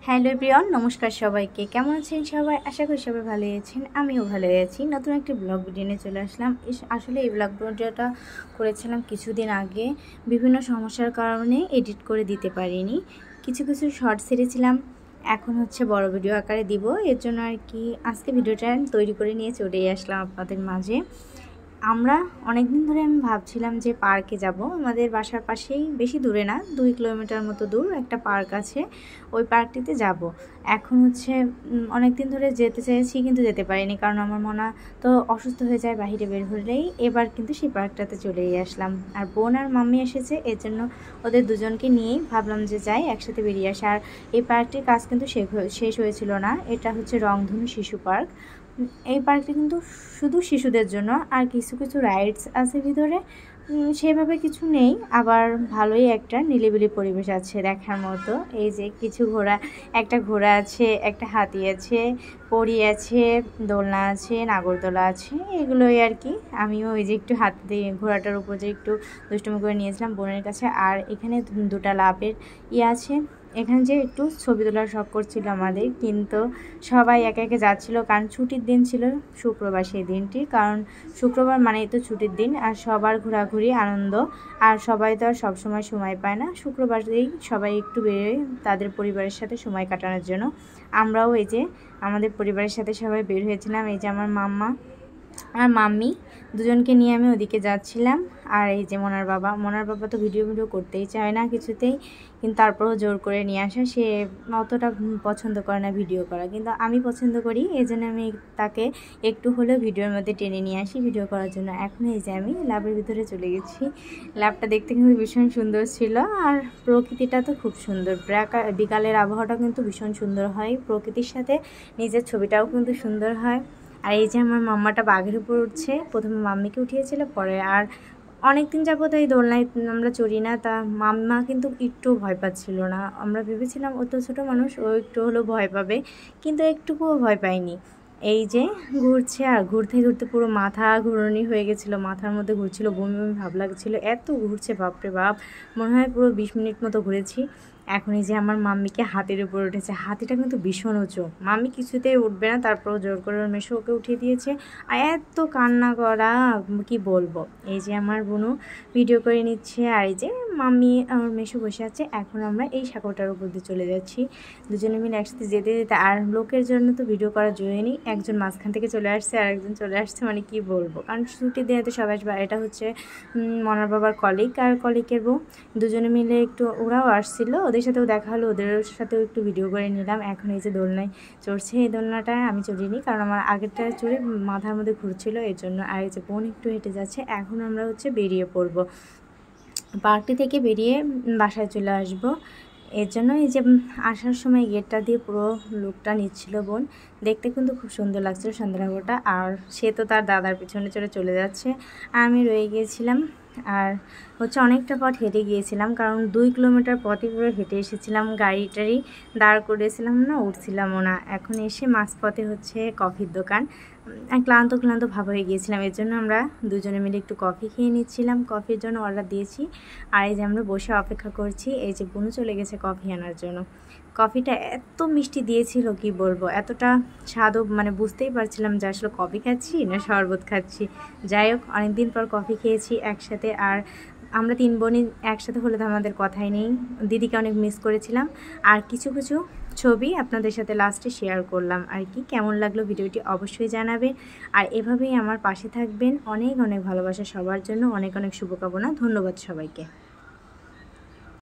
Hello everyone, নমস্কার সবাইকে। কেমন আছেন সবাই? আশা করি সবাই ভালো আছেন। আমিও ভালো আছি। নতুন একটি ব্লগ ভিডিও নিয়ে চলে আসলাম। আসলে এই ব্লগ ভিডিওটা করেছিলাম কিছুদিন আগে, বিভিন্ন সমস্যার কারণে এডিট করে দিতে পারিনি। কিছু শর্ট ছেড়েছিলাম, এখন হচ্ছে বড় ভিডিও আকারে দিব। এর জন্য আর কি আজকে ভিডিওটা তৈরি করে নিয়ে চলেই আসলাম আপনাদের মাঝে। আমরা অনেক দিন ধরে আমি ভাবছিলাম যে পার্কে যাব। আমাদের বাসার পাশেই, বেশি দূরে না, 2 কিলোমিটার মতো দূর একটা পার্ক আছে, ওই পার্কটিতে যাব। এখন হচ্ছে অনেক দিন ধরে যেতে চেয়েছি কিন্তু যেতে পারিনি, কারণ আমার মনে তো অসুস্থ হয়ে যায় বাইরে বের হলেই। এবার কিন্তু সেই পার্কটাতে চলেই আসলাম। আর বোন আর মাম্মি এসেছে, এর জন্য ওদের দুজনকে নিয়েই ভাবলাম যে যাই, একসাথে বেরিয়ে আসে। আর এই পার্কটির কাজ কিন্তু শেষ হয়েছিল না। এটা হচ্ছে রংধনু শিশু পার্ক। এই পার্কটি কিন্তু শুধু শিশুদের জন্য, আর কিছু রাইডস আছে ভিতরে, সেভাবে কিছু নেই। আবার ভালোই একটা নিরিবিলি পরিবেশ আছে দেখার মতো। এই যে কিছু একটা ঘোড়া আছে, একটা হাতি আছে, পরী আছে, দোলনা আছে, নাগরদোলা আছে, এগুলোই আর কি। আমিও ওই যে একটু হাত দিয়ে ঘোড়াটার উপর যে একটু দুষ্টুমি করে নিয়েছিলাম বোনের কাছে। আর এখানে দুটা লাভের আছে। এখানে যে একটু ছবি তোলার শখ করছিল আমাদের, কিন্তু সবাই একে একে যাচ্ছিল, কারণ ছুটির দিন ছিল শুক্রবার সেই দিনটি। কারণ শুক্রবার মানেই তো ছুটির দিন, আর সবার ঘোরাঘুরি আনন্দ। আর সবাই তো আর সবসময় সময় পায় না, শুক্রবারেই সবাই একটু বেরোয় তাদের পরিবারের সাথে সময় কাটানোর জন্য। আমরাও এই যে আমাদের পরিবারের সাথে সবাই বের হয়েছিলাম। এই যে আমার মাম্মা আর মাম্মি দুজনকে নিয়ে আমি ওদিকে যাচ্ছিলাম। আর এই যে মনার বাবা তো ভিডিও করতেই চায় না কিছুতেই, কিন্তু তারপরেও জোর করে নিয়ে আসা। সে অতটা পছন্দ করে না ভিডিও করা, কিন্তু আমি পছন্দ করি, এই জন্য আমি তাকে একটু হলেও ভিডিওর মধ্যে টেনে নিয়ে আসি ভিডিও করার জন্য। এখন এই যে আমি ল্যাবের ভিতরে চলে গেছি। ল্যাবটা দেখতে কিন্তু ভীষণ সুন্দর ছিল, আর প্রকৃতিটা তো খুব সুন্দর। বিকালের আবহাওয়াটা কিন্তু ভীষণ সুন্দর হয়, প্রকৃতির সাথে নিজের ছবিটাও কিন্তু সুন্দর হয়। আর এই যে আমার মাম্মাটা বাঘের উপর উঠছে, প্রথমে মাম্মিকে উঠিয়েছিল, পরে আর অনেক দিন যাবত এই দোলনায় আমরা চড়ি না, তা মাম্মা কিন্তু একটু ভয় পাচ্ছিল না। আমরা ভেবেছিলাম ও তো ছোটো মানুষ, ও একটু হলেও ভয় পাবে, কিন্তু একটুকুও ভয় পায়নি। এই যে ঘুরছে, আর ঘুরতে ঘুরতে পুরো মাথা ঘুরনি হয়ে গেছিলো, মাথার মধ্যে ঘুরছিল, বমি বমি ভাব লাগছিলো, এত ঘুরছে বাপরে বাপ। মনে হয় পুরো 20 মিনিট মতো ঘুরেছি। এখন এই যে আমার মাম্মিকে হাতির উপর উঠেছে। হাতিটা কিন্তু ভীষণ উঁচু, মাম্মি কিছুতেই উঠবে না, তারপর জোর করে ওর মেশো ওকে উঠিয়ে দিয়েছে। আর এত কান্না করা, কি বলবো। এই যে আমার বোনও ভিডিও করে নিচ্ছে, আর এই যে মাম্মি আমার মেশো বসে আছে। এখন আমরা এই সাঁকোটার উপর দিয়ে চলে যাচ্ছি দুজনে মিলে একসাথে যেতে যেতে। আর লোকের জন্য তো ভিডিও করার জন্যই একজন মাঝখান থেকে চলে আসছে, আর একজন চলে আসছে, মানে কি বলবো, কারণ ছুটির দিনে তো সবাই আসবে। এটা হচ্ছে মনার বাবার কলিগ আর কলিগের বউ, দুজনে মিলে একটু ওরাও আসছিল, ওদের সাথেও দেখা হলো, ওদের সাথেও একটু ভিডিও করে নিলাম। এখন এই যে দোলনায় চড়ছে, এই দোলনাটায় আমি চড়িনি, কারণ আমার আগেরটা চড়ে মাথার মধ্যে ঘুরছিল, এর জন্য। আর এই যে বোন একটু হেঁটে যাচ্ছে। এখন আমরা হচ্ছে বেরিয়ে পড়বো, পার্কটি থেকে বেরিয়ে বাসায় চলে আসব। এর জন্য এই যে আসার সময় গেটটা দিয়ে পুরো লুকটা নিচ্ছিল বোন, দেখতে কিন্তু খুব সুন্দর লাগছিল সন্ধ্যাবেলাটা। আর সে তো তার দাদার পিছনে চলে যাচ্ছে, আর আমি রয়ে গিয়েছিলাম। আর হচ্ছে অনেকটা পথ হেঁটে গিয়েছিলাম, কারণ 2 কিলোমিটার পথই পুরো হেঁটে এসেছিলাম। গাড়ি টাড়ি দাঁড় করেছিলাম না, উঠছিলামও না। এখন এসে মাঝপথে হচ্ছে কফির দোকান, ক্লান্ত ভাব হয়ে গিয়েছিলাম, এর জন্য আমরা দুজনে মিলে একটু কফি খেয়ে নিচ্ছিলাম। কফির জন্য অর্ডার দিয়েছি, আর এই যে আমরা বসে অপেক্ষা করছি। এই যে বোনও চলে গেছে কফি আনার জন্য। কফিটা এত মিষ্টি দিয়েছিল, কি বলবো, এতটা স্বাদও, মানে বুঝতেই পারছিলাম যে আসলে কফি খাচ্ছি না শরবত খাচ্ছি। যাই হোক, অনেকদিন পর কফি খেয়েছি একসাথে। আর আমরা 3 বোনই একসাথে হলে তো আমাদের কথাই নেই। দিদিকে অনেক মিস করেছিলাম। আর কিছু ছবি আপনাদের সাথে লাস্টে শেয়ার করলাম আর কি। কেমন লাগলো ভিডিওটি অবশ্যই জানাবেন, আর এভাবেই আমার পাশে থাকবেন। অনেক ভালোবাসা সবার জন্য, অনেক শুভকামনা। ধন্যবাদ সবাইকে।